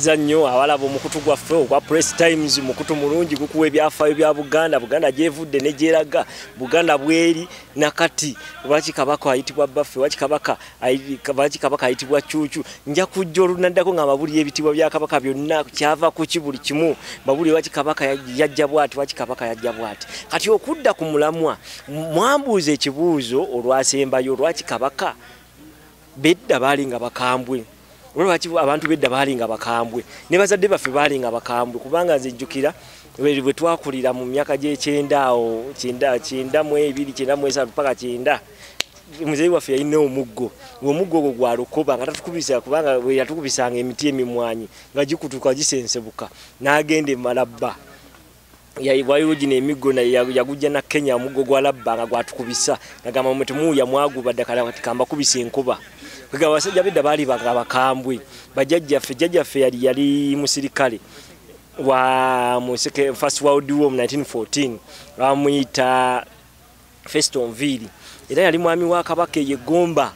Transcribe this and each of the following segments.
Nzikiza nnyo awalaba omukutu gwaffe ogwa Press Times mukutu mulungi gukuwa ebyafaayo bya Buganda gyevudde ne gyeraga Buganda bweri nakati lwaki kabaka ayitibwa Baffe lwaki kabaka ayitibwa Cuucu nja kujja olunaddako nga mabuli ebitibwa bya kabaka byonna kyava ku kibuli kimu babuli lwaki kabaka yajja bwati lwaki kabaka yajja bwati kati okudda ku mulamwa mwambuuza ekibuuzo olwasembayo lwaki kabaka bedda baali nga bakambwe lwaki abantu bedda baali nga bakambwe ne bazadde baffe baali nga bakambwe kubanga nzijjukira bwe twakulira mu myaka gy'ekyenda awo kyenda mu ebiri kyenda mu esatu paka kyenda muzeyi waffe yalina omuggo ogwo gwa lukoba nga tatukubisa kubanga bwe yatukubisanga emiti emimwanyi nga gikutuka gisensebuka n'agenda emalabba waliwo gino emiggo yagujja na Kenya omuggo gwa labba nga gwatukubisa nagamba mwe temuuya mwaguba ddakala kamba kubisa enkuba kwega abasajja bedda baali bakambwe jjajjaffe yali musirikale wa First World War mu 1914 bamuyita Festonville era yali mwami wa kabaka Yegomba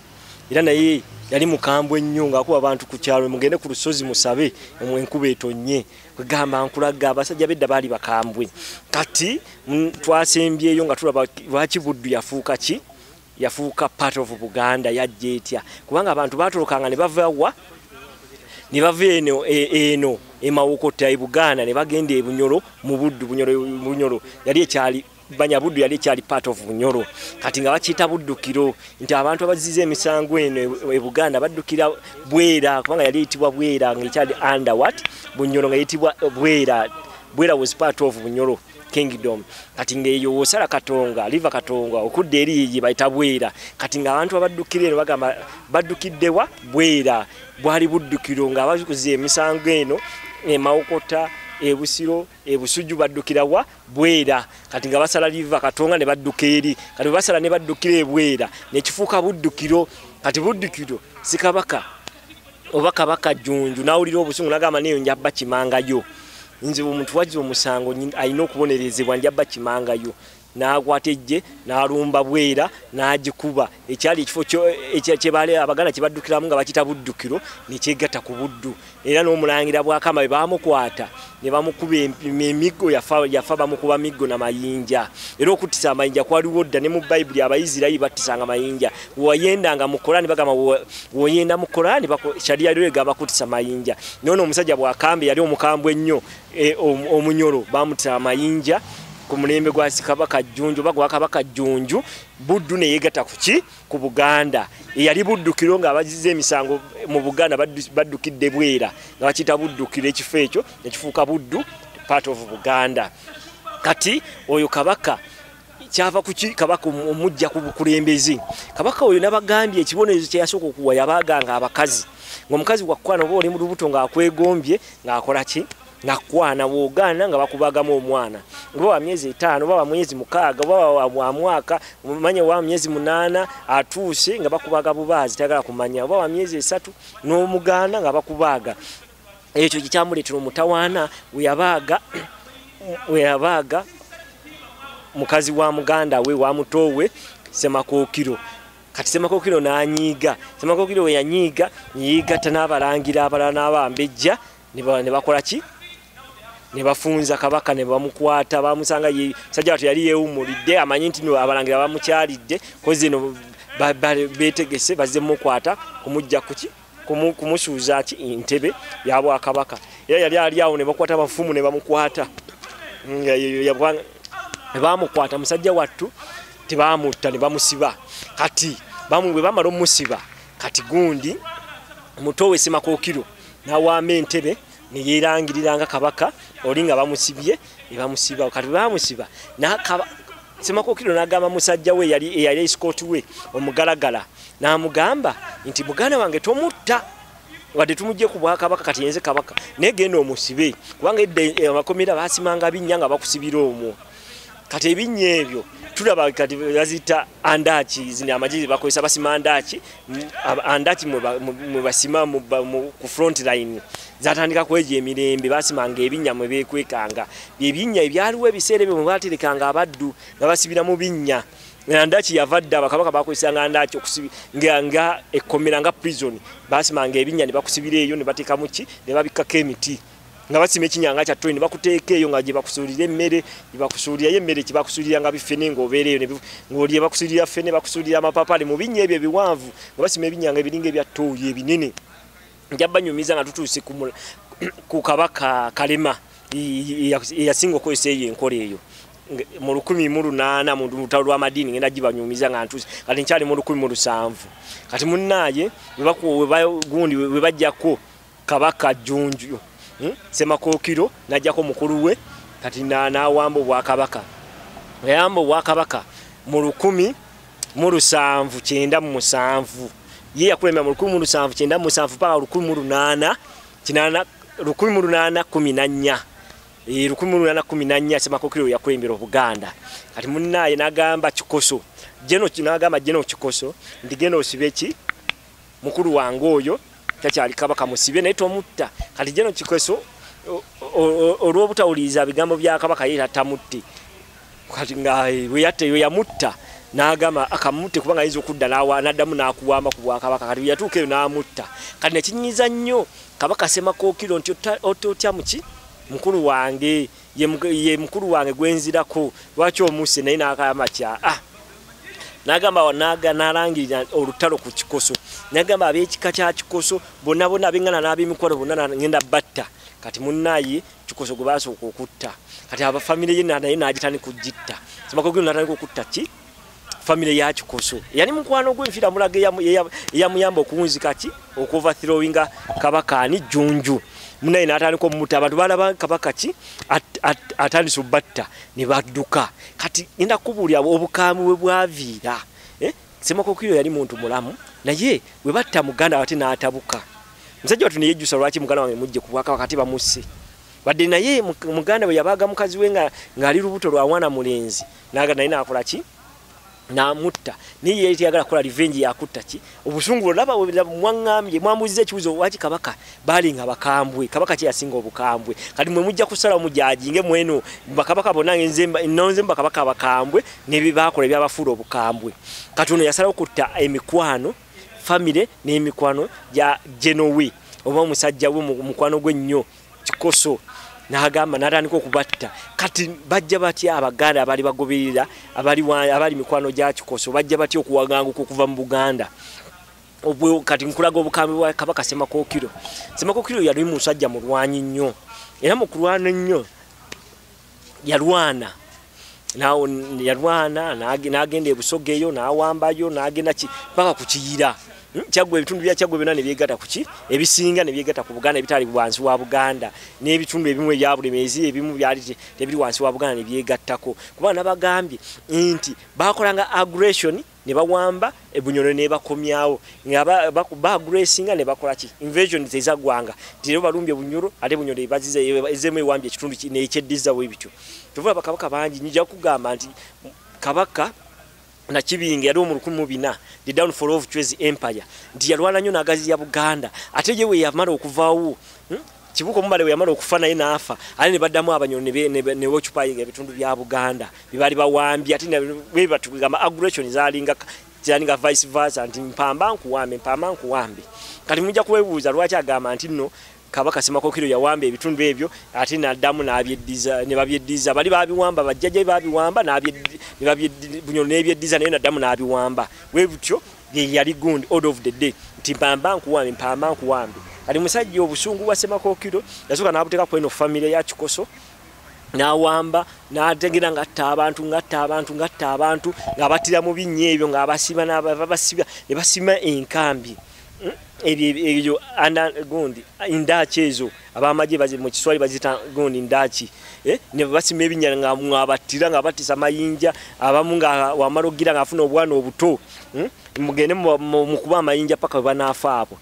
era naye yali mukambwe nnyo ng'akuba abantu ku kyalo mugende ku lusozi musabe enkuba etonnye kwegamba nkulaga abasajja bedda baali bakambwe kati twasembyeyo nga tulaba lwaki Buddu yafuuka part of Buganda yajja etya kubanga abantu baatolokanga ne bava wa ne bava eno emawokota e Buganda ne bagenda e Bunyoro mu Buddu Bunyoro yali ekyali banya Buddu yali ekyali part of Bunyoro kati nga bakiyita buddukiro nti abantu abazize emisango eno e Buganda baddukira Bwera kubanga yali eyitibwa Bwera ng'ekyali under what Bunyoro nga yitibwa Bwera was part of Bunyoro Kingdom kati ngeyo osala Katonga liva Katonga okudde eri bayita Bwera kati nga abantu abaddukire ne bagamba baddukiddewa Bwera bwali buddukiro nga abazikuze emisango eno emawokota ebusiro ebusuju baddukira wa Bwera kati nga basala liva Katonga ne badduka eri kati basala ne baddukira Bwera ne kifuuka buddukiro kati buddukiro si kabaka oba kabaka Jjunju nawulira obusungu nagamba neyo njabba kimangayo nze omuntu wajiza omusango alina okubonerezebwa njabba kimangayo n'akwatejje n'alumba Bwera n'agikuba ekyali ekifo kyebale Abaganda kyebaddukiramu nga bakita buddukiro nekyegatta ku Buddu era n'omulangira Bwakama bwe bamukwata ne bamukuba emiggo yafa bamukuba miggo na mayinja era okuttisa amayinja kwaliwo dda ne mu Bayibuli Abayisirayiri battisanga amayinja wayendanga mu Korani bagamba woyenda mu Korani sharia lyo egamba kuttisa amayinja nono omusajja Bwakambe yali omukambwe ennyo omunyolo bamuttisa amayinja ku mulembe gwa Kabaka Jjunju bagwa Kabaka Jjunju Buddu ne yegatta ku Buganda yali buddukiro nga abazize emisango mu Buganda baddukidde Bwera nga bakita buddukiro ekifo ekyo nekifuuka Buddu part of Buganda kati oyo kabaka kyava kuki kabaka omujja ku bukulembezi kabaka oyo nabagambye ekibonerezo kye yasooka okuwa yabaganga abakazi ng'omukazi gwakwana oba oli mu lubuto ng'akwegombye ng'akola ki nakwana woogana nga bakubagamu omwana oba wa myezi 5 oba wa mwezi 6 oba wa mwaka umanye wa myezi 8 atuuse nga bakubaga bubaazi tagala kumanya oba wa myezi 3 n'omuganda nga bakubaga ekyo kikyamuleetera omutawaana weyabaga mukazi wa muganda we wa mutowe Semakookiro kati Semakookiro n'anyiiga Semakookiro we yanyiiga yigatta n'abalangira abalala n'abambejja ne bakola ki ne bafunza kabaka ne bamukwata bamusanga sajja watu yali yeewumulidde amanyi nti abalangira bamukyalidde kozi no betegese bazze mukwata kumujja kuki kumusuuza ki intebe yabo akabaka era yali ali awo ne bakwata abafumu ne bamukwata bamukwata musajja wattu tebamutta ne bamusiba kati bamwe bamala omusiba kati gundi mutowe Semakookiro nawamba entebe ne yerangiriranga kabaka olinga bamusibye ne bamusiba kati bamusiba Semakookiro n'agamba musajja we yali escort we omugalagala n'amugamba nti muganda wange tomutta wadde tumujje ku Bwakabaka kati yenze kabaka negenda omusibe kubanga edda abakomera basimanga binnya nga bakusibira omwo kati ebinnya ebyo tulaba kati yazita andaki zine amajizi bakozesa basima andaki mu basima ku front line zatandika kweje emirembe basimanga ebinnya mwe bekwekanga ebinnya ebyaliwo ebiseere bye baterekanga abaddu nga basibira mu binnya Ndachi yavadda bakabaka bakwesanga ndachi okusibi nga ekomera nga prison basimanga ebinya ne bakusibira eyo ne bateka muki ne babikaka emiti nga basime kinyanga kya train bakuteeka eyo nga je bakusulira emmere bakusulira emmere kibakusulira nga bifene ngobereyo ne ngoliye bakusulira fene bakusulira amapapali mu binye ebyo biwanvu nga basime ebinyanga ebiringa ebya toyi ebinene njaba nyumiza nga tutuuse ku kabaka Kalema yasingo ko eseye enkole eyo mu 18 mu lutalo lwa madini ngenda gibanyumiza nga ntuuse kati nkyali mu 17 kati munnaye gundi webajjako kabaka Junju Ssemakokiro najjako mukulu we kati nawamba obwakabaka yamba obwakabaka mu 1797 ye yakulema mu 1797 paka 1814 Ssemakokiro yakulembera Obuganda kati munnaye nagamba Kikoso jeno kinagamba jeno Kikoso ndigeno osibeki mukulu wange oyo takyali kabaka musibe naye tomutta kati jeno Kikoso olw'obutawuliza bigambo bya kabaka yera tamutti kati nga weyateyo yamutta nagamba akamutte kubanga yizo kudda nawa naddamu nakuwamba ku bwakabaka kati yatuukeyo namutta kati nekinyiza nnyo kabaka Ssemakokiro nti otya muki mukulu wange ye mukulu wange gwenzirako lwaki omuse naye nakayamba kya nagamba nalangirira olutalo ku Kikoso nagamba ab'ekika kya Kikoso bonna bengana n'ab'emikwano bonna ngenda batta kati munnaye Kikoso gwe basooka okutta kati aba family ye naye n'agitani kugitta Ssemakokiro n'atandika okutta ki family ya Kikoso yani mukwano gw'enfira mulaga eyamuyamba okuwunzika ki okuoverthrowinga kabaka ani Junju munnaye n'atandika omutta abantu balaba kabaka ki atandise obatta ne badduka kati ngenda kubuulira obukambwe bwe bwaviira Ssemakokiro yali muntu mulamu naye we batta muganda ate n'atabuka musajja watu ne yejjusa lwaki muganda wange mujje ku bwakabaka kati bamusse badde naye muganda we yabaga mukazi we ng'ali lubuto lwa mwana mulenzi naye n'akola ki namutta niye yali yagala kola revenge yakutta ki obusungu laba mwangambye mwamuzize ekibuzo waki kabaka bali nga bakambwe kabaka kye yasinga obukambwe kati mwe mujja kusala mujajinge mweno bakabaka bonange nonze bakabaka bakambwe nebibakola byabafuula obukambwe kati ono yasala okutta emikwano family n'emikwano ya Genowe oba omusajja we mukwano gwe nnyo Kikoso nagamba natandika okubatta kati bajja batya Abaganda abali bagoberera abali mikwano gya Kikoso bajja batya okuwaganguka okuva mu Buganda obwe kati nkulaga obukambi bwa kabaka Ssemakokiro yali musajja mulwanyi nnyo era mu kulwana nnyo yalwana n'agenda ebusogeyo n'awambayo n'agenda ki paka ku Kiyira Kyagwe ebitundu bya Kyagwe byonna ne byegata kuki ebisinga ne byegata ku Buganda bitali wansi wa Buganda n'ebitundu ebimu ebya Bulemeezi ebimu byali tebiri wansi wa Buganda ne byegattako kuba nabagambye nti bakolanga aggression ne bawamba Ebunyoro ne bakomyawo nga agressinga ne bakola ki invasion zezagwanga tiro balumbye Bunyoro ate Bunyoro ebazize ezeme wambye ekitundu ne ekyeddiza we bityo tuvuga bakabaka bangi njja kugamba nti kabaka na Kibinge yali mu 14 the downfall of Chwezi Empire ndi yalwana nnyo nagazi ya Buganda ate je we yamala okuvaawo Kibuko Mubale we yamala okufa naye nafa ali ne baddamu Abanyoro ne wochupayiga ebitundu bya Buganda bibali bawambi ate we batugamba aggression zalinga vice versa nti mpamba nkuwambe kati mujja kuwebuuza lwaki agamba nti nno kabaka Ssemakokiro yawamba ebitundu ebyo ate naddamu n'abyeddiza bali babiwamba bajjaje babiwamba Bunyoro n'ebyeddiza naye naddamu n'abiwamba we butyo yali gundi order of the day nti mpamba nkuwambe ali musajja obusungu bwa Ssemakokiro yasooka n'abuteeka ku eno family ya Kikoso n'awamba n'ategera ngatta abantu ng'abatira mu binnya ebyo ng'abasiba ne basima enkambi ebyo gundi indaki ezo abamaje bazi mu Kiswahili bazita gundi ndaki ne basima ebinya ng'abatira ng'abatisa mayinja abamu nga wamalogira ng'afuna obwana obuto mugende mu kuba amayinja paka banaafa abo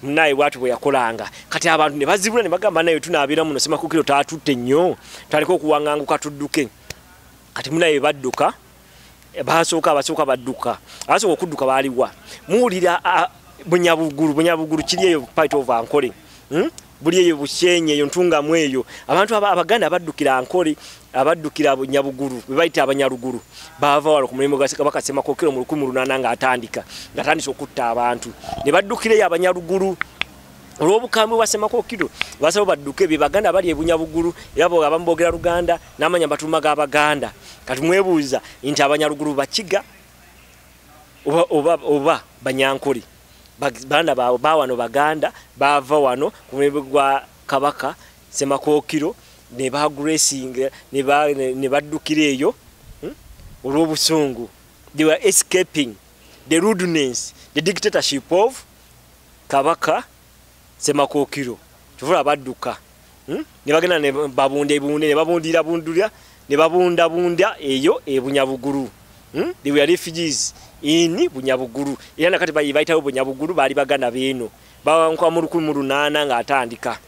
naye watu bwe yakolanga kati abantu ne bazibula ne bagamba naye tunaabira muno Ssemakokiro taatutte nnyo taliko kuwanganguka tudduke kati munaye badduka abasooka badduka abasooka okudduka baaliwa muwulira bunyabuguru kiri eyo fight over Ankole buli eyo bushenye eyo ntungamu eyo abantu abaganda abaddukira Ankole abaddukira Nyabuguru bebayita abanyaruguru bava walo ku mulimu Kabaka Ssemakokero mu 1800 nga atandise okutta abantu ne baddukire abanyaruguru olw'obukambwe bwa Ssemakokero basaba badduke be baganda bali ebunyabuguru era bo abambogera Luganda n'amanya batumaga abaganda kati mwebuuza nti abanyaruguru bakiga oba Banyankole banda bawano baganda bava wano ku mulimu gwa Kabaka Ssemakokero ne ba gracing ne baddukira eyo olw'obusungu. They were escaping the rudeness, the dictatorship of Kabaka Ssemakokero. Tuvula badduka ne bagenda ne babunde ne babundira ne babunda eyo ebunyabuguru. They were refugees in Bunyabuguru. Era nakati bayitawo Bunyabuguru bali baganda beno bawankwa mu 1800 nga atandika.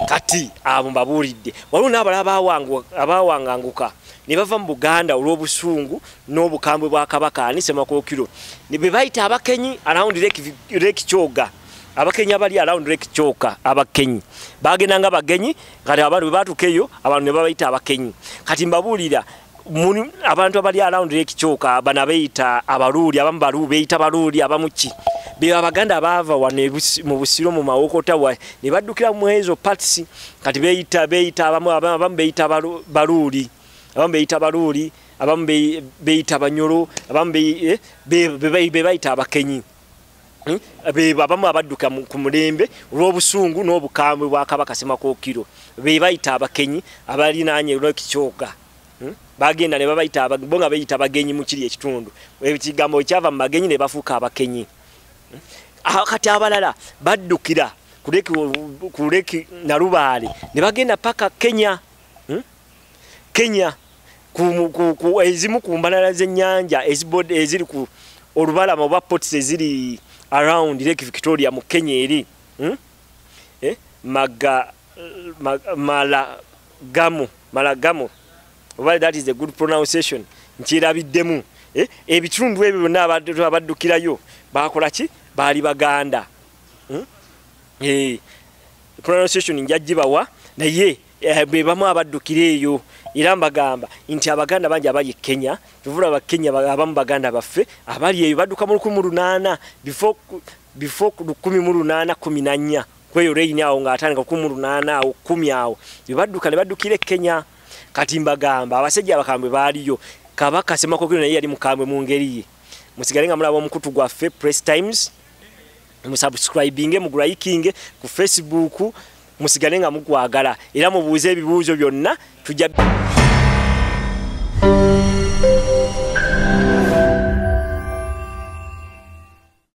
Kati abo mbabulidde waliwo n'abalala abawanganguka ne bava mu Buganda olw'obusungu n'obukambwe bwa Kabaka Ssemakokero ne bebayita abakenyi around Lake Kyoga. Abakenyi abali around Lake Kyoga abakenyi bagendanga bagenyi kati abantu batukeyo abantu ne babayita abakenyi. Kati mbabulira abantu abali around Lake Kyoga bana bayita abaluuli abamu balu bayita baluuli abamuki be abaganda bava wane mu busiro mu mawokota wa ne baddukira mu ezo parts kati bayita abamu bayita baluuli abamu bayita baluuli abamu bayita banyoro abamu be bayita abakenyi be abamu abadduka ku mulembe olw'obusungu n'obukambwe bwa Kabaka Ssemakokero be bayita abakenyi abali nanye Lake Kyoga. Bagenda ne babayita bonga bayita bagenyi mu kiri ekitundu ekigambo kyava mu bagenyi ne bafuuka abakenyi. Kati abalala baddukira kuleki Nalubaale ne bagenda paka Kenya. Kenya ku ezimu ku mbalala z'ennyanja eziri ku olubalama oba ports eziri around Lake Victoria mu Kenya eri Malagamo. Well, that is a good pronunciation. Nkirabiddemu ebitundu ebyo byonna abaddukirayo bakola ki bali baganda. Pronunciation njaggibawa naye be bamu abaddukira eyo era mbagamba nti abaganda bangi abali Kenya tuvula abakenya abamu baganda baffe abali eyo badduka mu 1800 before 1814 kweyo reign awo nga atandika 1800 awo 10 awo badduka ne baddukire Kenya. Kati mbagamba abasajja abakambwe baaliyo Kabaka Ssemakokero naye yali mukambwe mu ngeri ye. Musigale nga mulaba omukutu gwaffe Press Times, musubscribinge mugulayikinge ku Facebook, musigale nga mugwagala era mubuuze ebibuuzo byonna tujja